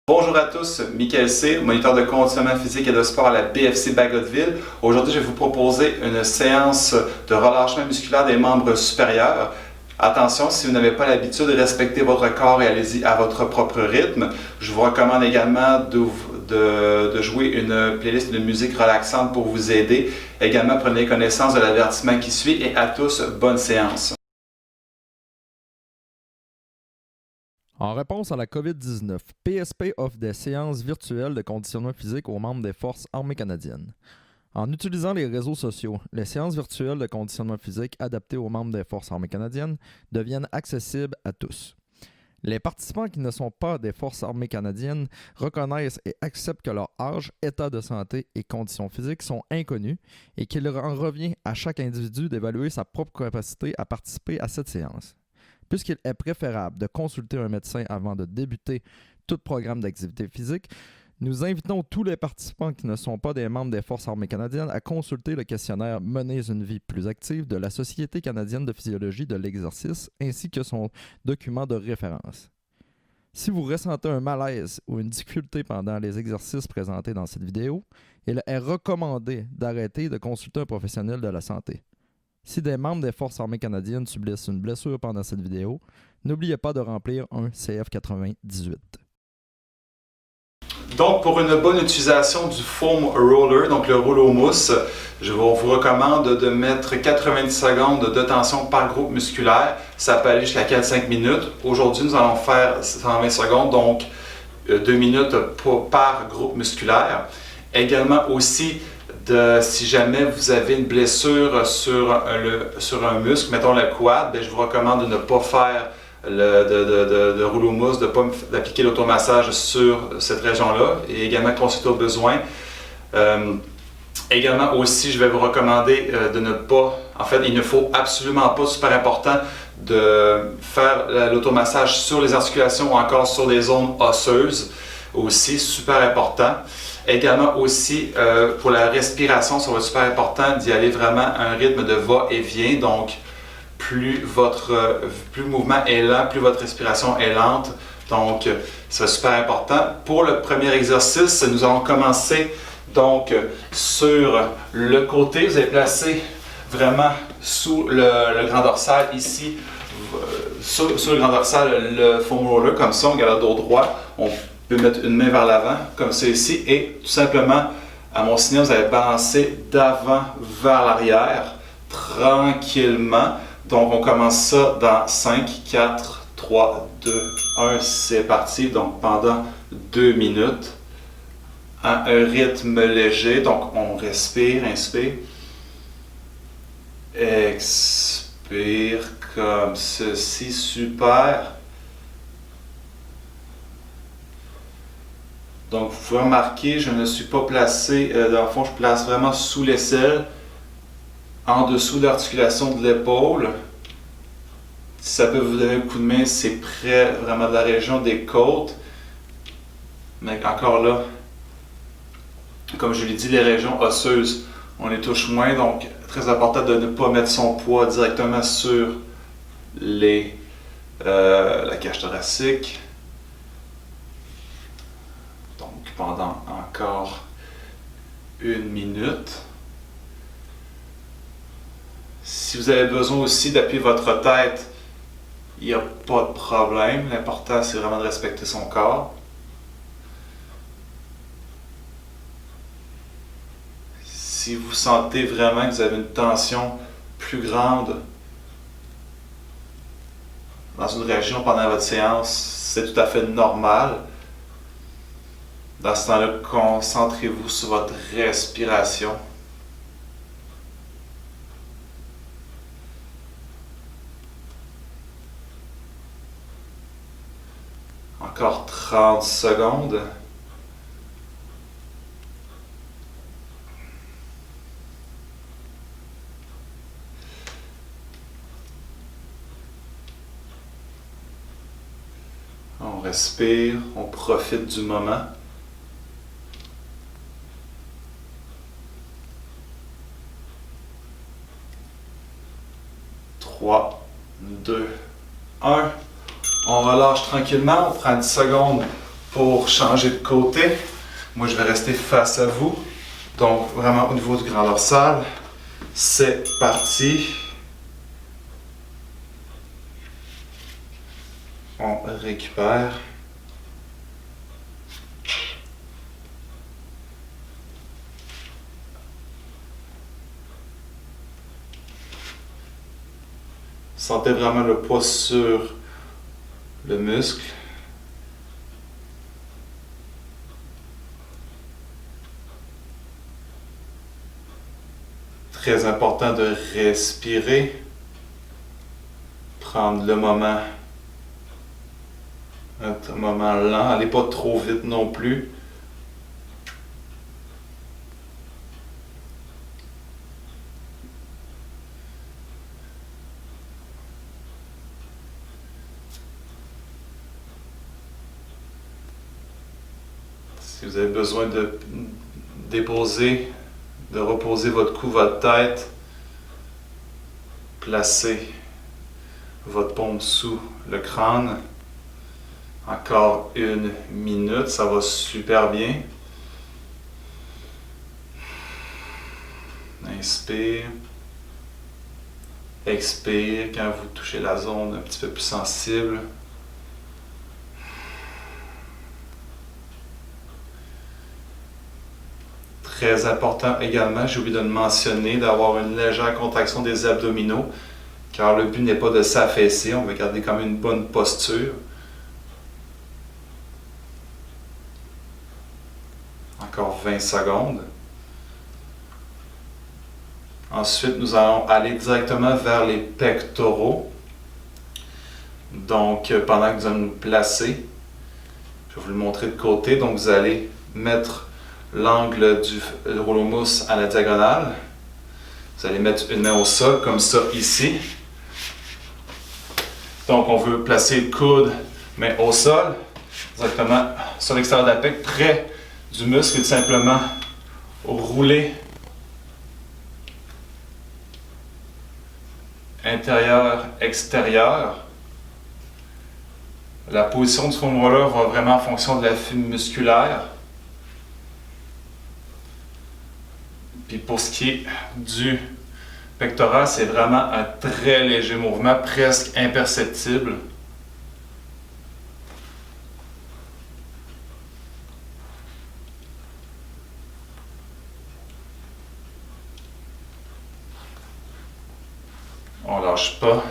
Bonjour à tous, Michael C, moniteur de conditionnement physique et de sport à la BFC Bagotville. Aujourd'hui, je vais vous proposer une séance de relâchement musculaire des membres supérieurs. Attention, si vous n'avez pas l'habitude de respecter votre corps et allez-y à votre propre rythme. Je vous recommande également de jouer une playlist de musique relaxante pour vous aider. Également, prenez connaissance de l'avertissement qui suit et à tous, bonne séance. En réponse à la COVID-19, PSP offre des séances virtuelles de conditionnement physique aux membres des Forces armées canadiennes. En utilisant les réseaux sociaux, les séances virtuelles de conditionnement physique adaptées aux membres des Forces armées canadiennes deviennent accessibles à tous. Les participants qui ne sont pas des Forces armées canadiennes reconnaissent et acceptent que leur âge, état de santé et conditions physiques sont inconnus et qu'il en revient à chaque individu d'évaluer sa propre capacité à participer à cette séance. Puisqu'il est préférable de consulter un médecin avant de débuter tout programme d'activité physique, nous invitons tous les participants qui ne sont pas des membres des Forces armées canadiennes à consulter le questionnaire Menez une vie plus active de la Société canadienne de physiologie de l'exercice ainsi que son document de référence. Si vous ressentez un malaise ou une difficulté pendant les exercices présentés dans cette vidéo, il est recommandé d'arrêter de consulter un professionnel de la santé. Si des membres des Forces armées canadiennes subissent une blessure pendant cette vidéo, n'oubliez pas de remplir un CF98. Donc, pour une bonne utilisation du foam roller, donc le rouleau mousse, je vous recommande de mettre 90 secondes de tension par groupe musculaire. Ça peut aller jusqu'à 4-5 minutes. Aujourd'hui, nous allons faire 120 secondes, donc 2 minutes par groupe musculaire. Également aussi, si jamais vous avez une blessure sur un muscle, mettons le quad, je vous recommande de ne pas faire de rouleau mousse, d'appliquer l'automassage sur cette région-là et également consulter au besoin. Également aussi, je vais vous recommander de ne pas, en fait, il ne faut absolument pas, super important, de faire l'automassage sur les articulations ou encore sur des zones osseuses, aussi super important. Également aussi, pour la respiration, ça va être super important d'y aller vraiment à un rythme de va-et-vient. Donc, plus le mouvement est lent, plus votre respiration est lente. Donc, c'est super important. Pour le premier exercice, nous allons commencer donc sur le côté. Vous allez placer vraiment sous le grand dorsal ici, sur le grand dorsal, le foam roller, comme ça, on garde le dos droit. On peut mettre une main vers l'avant, comme ça ici, et tout simplement, à mon signal, vous allez balancer d'avant vers l'arrière, tranquillement. Donc, on commence ça dans 5, 4, 3, 2, 1, c'est parti. Donc, pendant 2 minutes, à un rythme léger. Donc, on respire, inspire, expire, comme ceci, super. Donc, vous pouvez remarquer, je ne suis pas placé, dans le fond, je place vraiment sous l'aisselle, en dessous de l'articulation de l'épaule. Si ça peut vous donner un coup de main, c'est près vraiment de la région des côtes. Mais encore là, comme je l'ai dit, les régions osseuses, on les touche moins. Donc, très important de ne pas mettre son poids directement sur la cage thoracique. Pendant encore 1 minute. Si vous avez besoin aussi d'appuyer votre tête, il n'y a pas de problème. L'important, c'est vraiment de respecter son corps. Si vous sentez vraiment que vous avez une tension plus grande dans une région pendant votre séance, c'est tout à fait normal. Dans ce temps-là, concentrez-vous sur votre respiration. Encore 30 secondes. On respire, on profite du moment. 3, 2, 1. On relâche tranquillement, on prend 10 secondes Pour changer de côté, moi je vais rester face à vous. Donc vraiment au niveau du grand dorsal, c'est parti. On récupère. Sentez vraiment le poids sur le muscle. Très important de respirer. Prendre le moment. Un moment lent. Allez pas trop vite non plus. Si vous avez besoin de déposer, de reposer votre cou, votre tête, placez votre paume sous le crâne. Encore 1 minute, ça va super bien. Inspire. Expire quand vous touchez la zone un petit peu plus sensible. Très important également, j'ai oublié de le mentionner, d'avoir une légère contraction des abdominaux, car le but n'est pas de s'affaisser, on va garder quand même une bonne posture. Encore 20 secondes. Ensuite, nous allons aller directement vers les pectoraux. Donc, pendant que vous allez nous placer, je vais vous le montrer de côté. Donc, vous allez mettre l'angle du rouleau mousse à la diagonale. Vous allez mettre une main au sol, comme ça, ici. Donc, on veut placer le coude, main au sol, directement sur l'extérieur de la pec, près du muscle, et tout simplement rouler intérieur, extérieur. La position du fond roller va vraiment en fonction de la fibre musculaire. Puis pour ce qui est du pectoral, c'est vraiment un très léger mouvement, presque imperceptible. On lâche pas.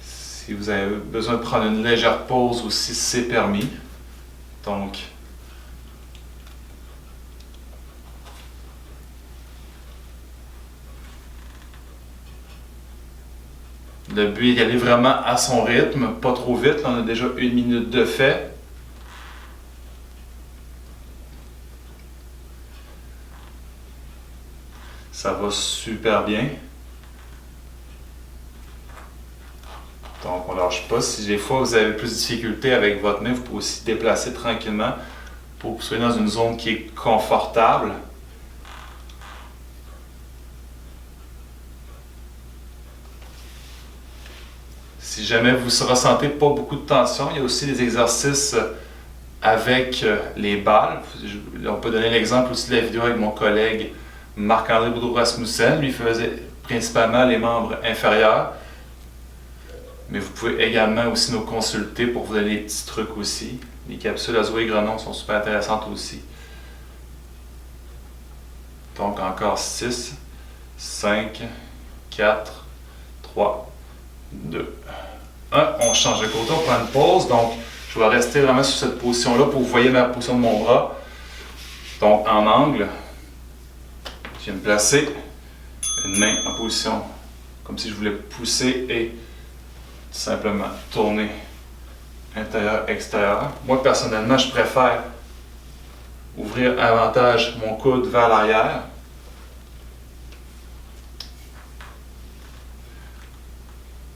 Si vous avez besoin de prendre une légère pause aussi, c'est permis. Donc, le but est d'y aller vraiment à son rythme, pas trop vite. Là, on a déjà 1 minute de fait. Ça va super bien. Donc, on ne lâche pas. Si des fois vous avez plus de difficulté avec votre main, vous pouvez aussi déplacer tranquillement pour que vous soyez dans une zone qui est confortable. Si jamais vous ne ressentez pas beaucoup de tension, il y a aussi des exercices avec les balles. On peut donner l'exemple aussi de la vidéo avec mon collègue Marc-André Boudreau-Rasmussen. Lui faisait principalement les membres inférieurs. Mais vous pouvez également aussi nous consulter pour vous donner des petits trucs aussi. Les capsules à Zoé Grenon sont super intéressantes aussi. Donc encore 6, 5, 4, 3, 2, 1. On change de côté, on prend une pause. Donc je vais rester vraiment sur cette position-là pour que vous voyez ma position de mon bras. Donc en angle, je viens me placer une main en position comme si je voulais pousser et tout simplement tourner intérieur-extérieur. Moi personnellement, je préfère ouvrir avantage mon coude vers l'arrière.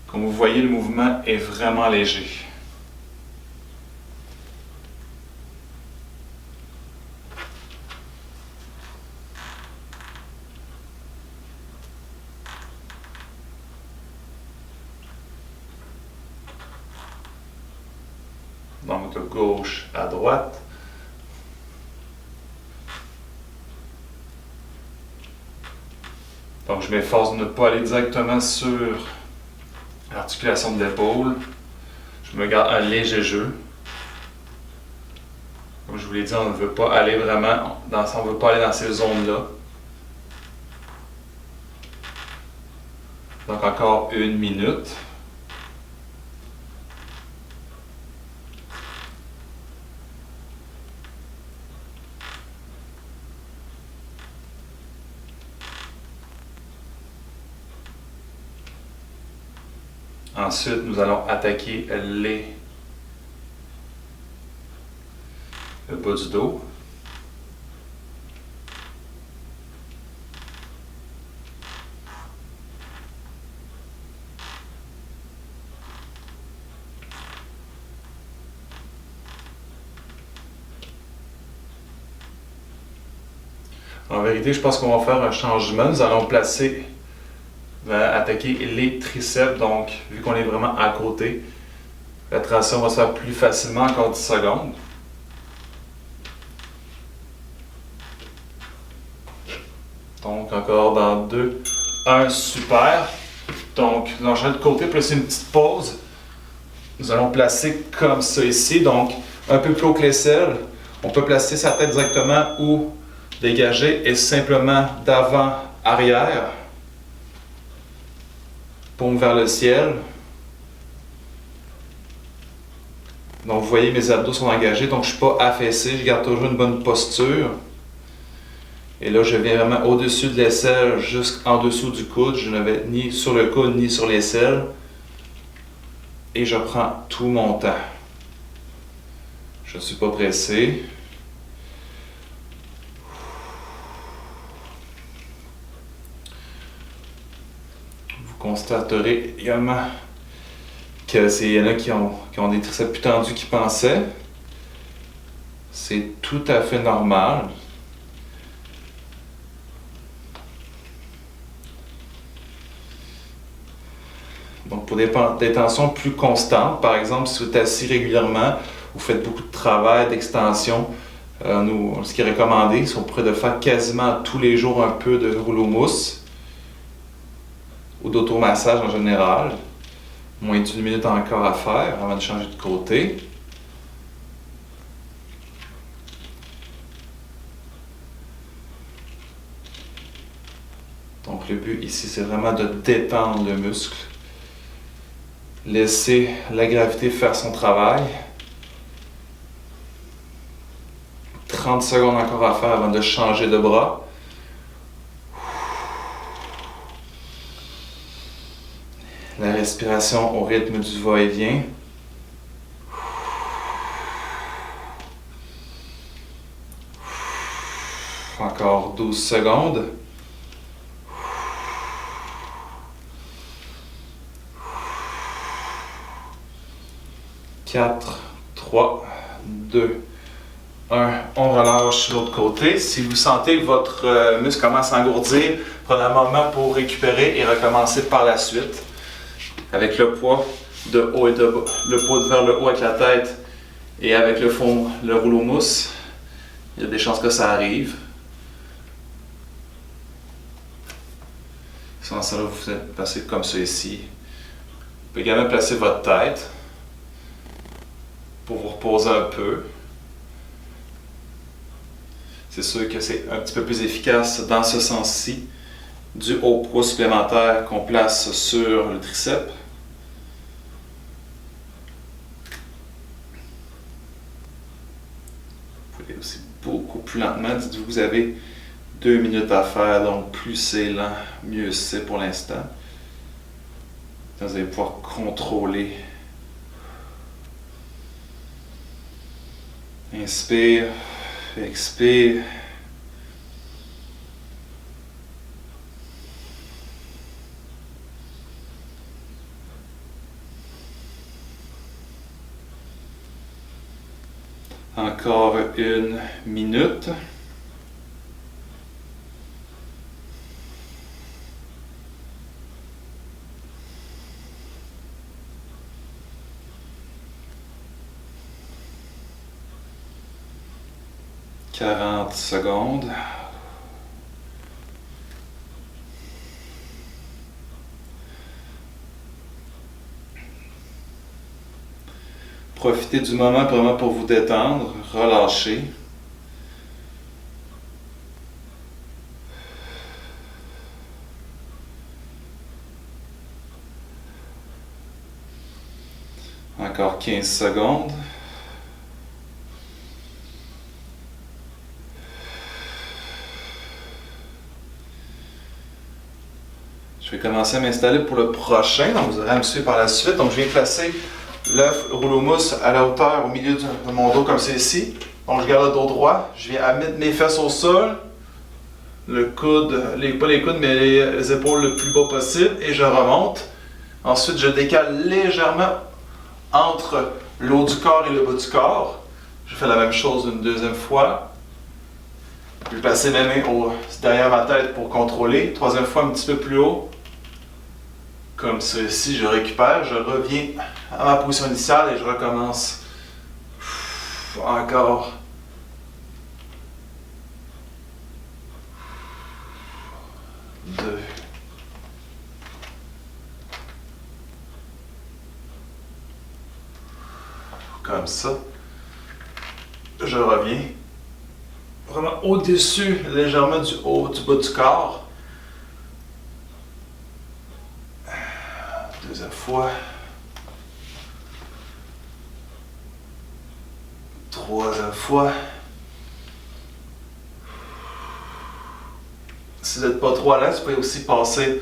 Comme vous voyez, le mouvement est vraiment léger. Donc de gauche à droite. Donc je m'efforce de ne pas aller directement sur l'articulation de l'épaule. Je me garde un léger jeu. Comme je vous l'ai dit, on ne veut pas aller vraiment on veut pas aller dans ces zones-là. Donc encore 1 minute. Ensuite, nous allons attaquer le bas du dos. En vérité, je pense qu'on va faire un changement. Nous allons attaquer les triceps. Donc, vu qu'on est vraiment à côté, la traction va se faire plus facilement, encore 10 secondes. Donc, encore dans 2, 1, super. Donc, nous allons changer de côté, placer une petite pause. Nous allons placer comme ça ici, donc un peu plus haut que l'aisselle. On peut placer sa tête directement ou dégager et simplement d'avant, arrière. Paume vers le ciel. Donc, vous voyez, mes abdos sont engagés, donc je ne suis pas affaissé, je garde toujours une bonne posture. Et là, je viens vraiment au-dessus de l'aisselle, jusqu'en dessous du coude. Je ne vais ni sur le coude, ni sur l'aisselle. Et je prends tout mon temps. Je ne suis pas pressé. Vous constaterez également qu'il y en a qui ont des triceps plus tendus qu'ils pensaient. C'est tout à fait normal. Donc, pour des tensions plus constantes, par exemple, si vous êtes assis régulièrement, vous faites beaucoup de travail, d'extension, ce qui est recommandé, c'est auprès de faire quasiment tous les jours un peu de rouleau mousse ou d'automassage en général. Moins d'une minute encore à faire avant de changer de côté. Donc, le but ici, c'est vraiment de détendre le muscle. Laisser la gravité faire son travail. 30 secondes encore à faire avant de changer de bras. La respiration au rythme du va-et-vient. Encore 12 secondes. 4, 3, 2, 1. On relâche sur l'autre côté. Si vous sentez que votre muscle commence à engourdir, prenez un moment pour récupérer et recommencer par la suite. Avec le poids de haut et de bas, le poids vers le haut avec la tête et avec le fond, le rouleau mousse, il y a des chances que ça arrive. Sans ça, vous êtes placé comme ça ici. Vous pouvez également placer votre tête pour vous reposer un peu. C'est sûr que c'est un petit peu plus efficace dans ce sens-ci, dû au poids supplémentaire qu'on place sur le triceps. Vous pouvez aussi beaucoup plus lentement. Dites-vous que vous avez 2 minutes à faire, donc plus c'est lent, mieux c'est pour l'instant. Vous allez pouvoir contrôler. Inspire, expire. Encore 1 minute. 40 secondes. Profitez du moment vraiment pour vous détendre, relâcher. Encore 15 secondes. Je vais commencer à m'installer pour le prochain, donc vous aurez à me suivre par la suite. Donc je viens placer le rouleau mousse à la hauteur au milieu de mon dos comme c'est ici. Donc je garde le dos droit, je viens à mettre mes fesses au sol, le coude, pas les coudes mais les épaules le plus bas possible et je remonte. Ensuite je décale légèrement entre le haut du corps et le bas du corps. Je fais la même chose une deuxième fois. Je vais placer mes mains derrière ma tête pour contrôler. Troisième fois un petit peu plus haut. Comme ceci, je récupère, je reviens à ma position initiale et je recommence. Encore. Deux. Comme ça. Je reviens. Vraiment au-dessus, légèrement du haut, du bas du corps. Deuxième fois. Troisième fois. Si vous n'êtes pas trop à l'aise, vous pouvez aussi passer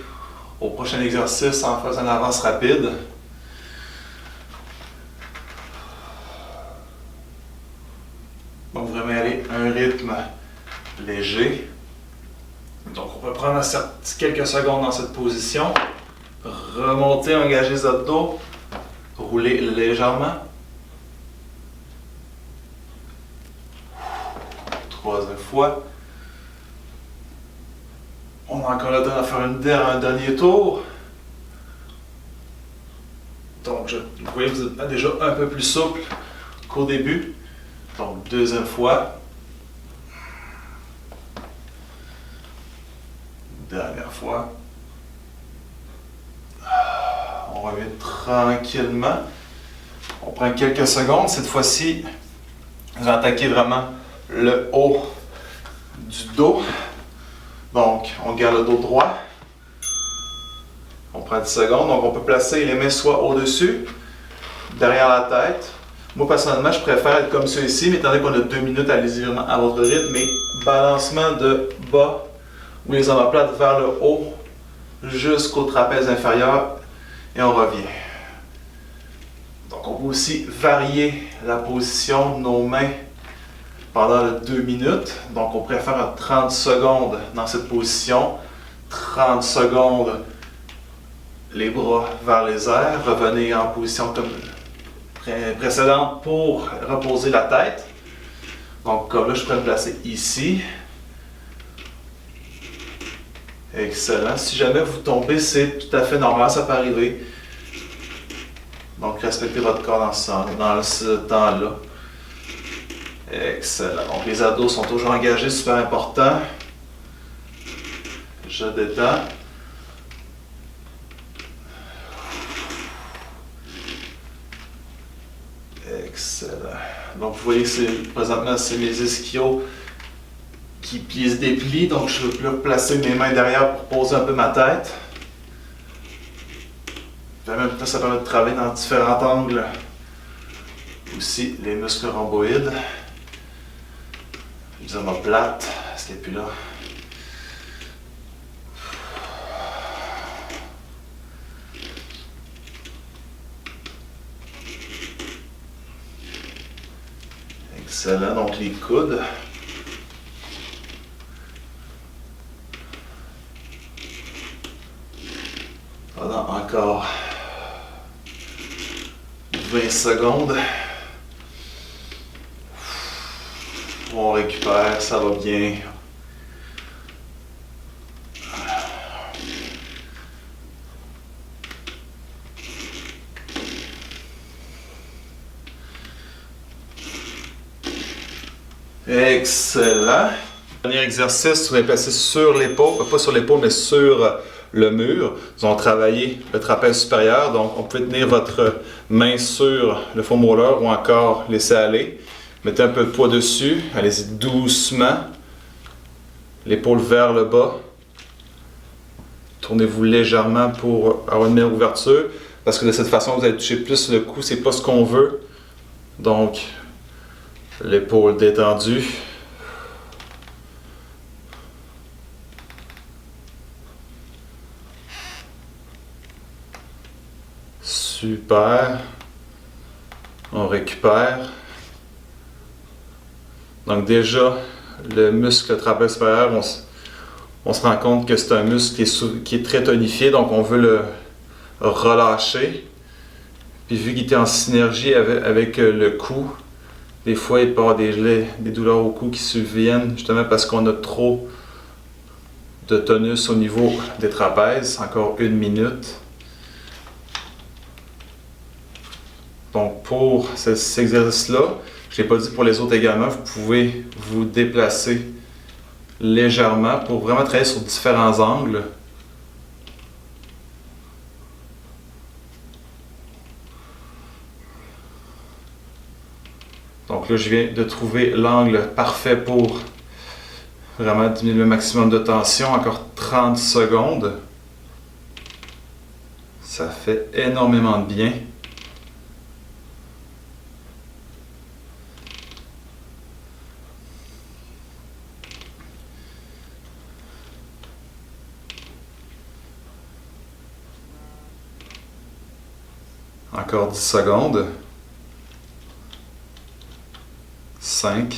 au prochain exercice en faisant une avance rapide. Donc vraiment aller à un rythme léger. Donc on peut prendre quelques secondes dans cette position. Remonter, engager les abdos. Rouler légèrement. Troisième fois. On a encore le temps de faire un dernier tour. Donc, vous voyez que vous êtes déjà un peu plus souple qu'au début. Donc, deuxième fois. Dernière fois. On revient tranquillement. On prend quelques secondes. Cette fois-ci, vous attaquez vraiment le haut du dos. Donc, on garde le dos droit. On prend 10 secondes. Donc, on peut placer les mains soit au-dessus, derrière la tête. Moi, personnellement, je préfère être comme ça ici, mais étant donné qu'on a 2 minutes, allez-y vraiment à votre rythme. Mais balancement de bas ou les omoplates vers le haut jusqu'au trapèze inférieur et on revient. Donc, on peut aussi varier la position de nos mains pendant les 2 minutes. Donc, on préfère 30 secondes dans cette position. 30 secondes, les bras vers les airs. Revenez en position comme précédente pour reposer la tête. Donc, comme là, je peux me placer ici. Excellent. Si jamais vous tombez, c'est tout à fait normal, ça peut arriver. Donc, respectez votre corps dans ce temps-là. Excellent. Donc, les abdos sont toujours engagés, super important. Je détends. Excellent. Donc, vous voyez, présentement, c'est mes ischios qui se déplient. Donc, je ne veux plus replacer mes mains derrière pour poser un peu ma tête. En même temps, ça permet de travailler dans différents angles. Aussi, les muscles rhomboïdes. Les omoplates, c'était plus là. Excellent, donc les coudes. Pendant encore 20 secondes. On récupère, ça va bien. Excellent. Dernier exercice, vous allez placer sur l'épaule, pas sur l'épaule, mais sur le mur. Nous allons travailler le trapèze supérieur, donc on peut tenir votre main sur le foam roller ou encore laisser aller. Mettez un peu de poids dessus, allez-y doucement. L'épaule vers le bas. Tournez-vous légèrement pour avoir une meilleure ouverture, parce que de cette façon, vous allez toucher plus le cou, c'est pas ce qu'on veut. Donc, l'épaule détendue. Super. On récupère. Donc déjà, le muscle trapèze supérieur, on se rend compte que c'est un muscle qui est très tonifié, donc on veut le relâcher. Puis vu qu'il est en synergie avec le cou, des fois il peut y avoir des douleurs au cou qui surviennent justement parce qu'on a trop de tonus au niveau des trapèzes. Encore 1 minute. Donc pour cet exercice-là, je ne l'ai pas dit pour les autres également, vous pouvez vous déplacer légèrement pour vraiment travailler sur différents angles. Donc là, je viens de trouver l'angle parfait pour vraiment diminuer le maximum de tension. Encore 30 secondes. Ça fait énormément de bien. Encore 10 secondes. 5,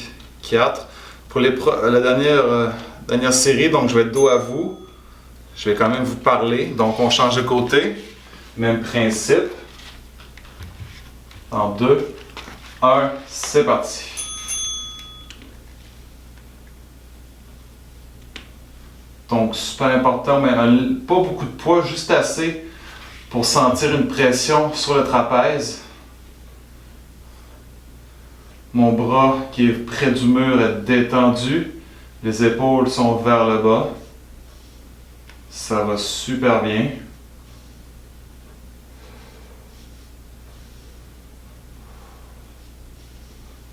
4. Pour la dernière série, donc je vais être dos à vous. Je vais quand même vous parler. Donc on change de côté. Même principe. En 2, 1, c'est parti. Donc super important, mais pas beaucoup de poids, juste assez pour sentir une pression sur le trapèze. Mon bras qui est près du mur est détendu. Les épaules sont vers le bas. Ça va super bien.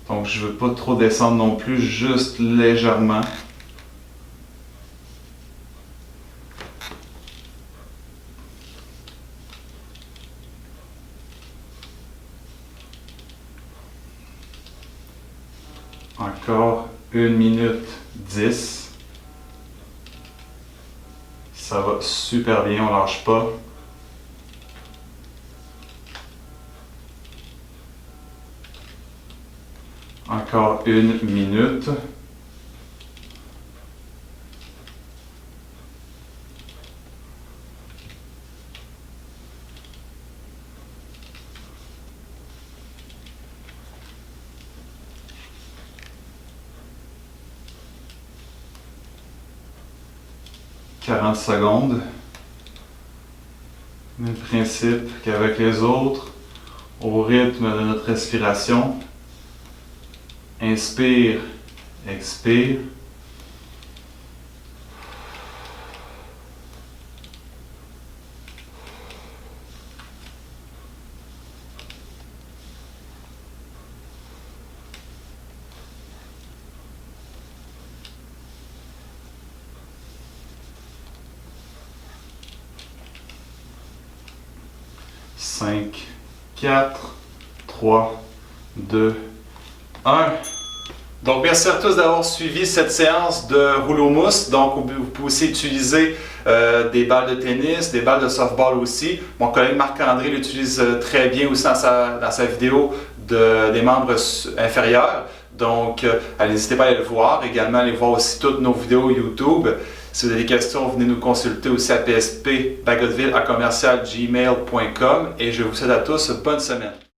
Donc je ne veux pas trop descendre non plus, juste légèrement. Encore 1 minute 10. Ça va super bien, on lâche pas. Encore 1 minute. « 40 secondes. Même principe qu'avec les autres, au rythme de notre respiration. Inspire, expire. Cinq, 4, 3, 2, 1. Donc, merci à tous d'avoir suivi cette séance de rouleau mousse. Donc, vous pouvez aussi utiliser des balles de tennis, des balles de softball aussi. Mon collègue Marc-André l'utilise très bien aussi dans sa vidéo des membres inférieurs. Donc, n'hésitez pas à aller le voir. Également, allez voir aussi toutes nos vidéos YouTube. Si vous avez des questions, venez nous consulter aussi à pspbagotville@commercialgmail.com. Et je vous souhaite à tous bonne semaine.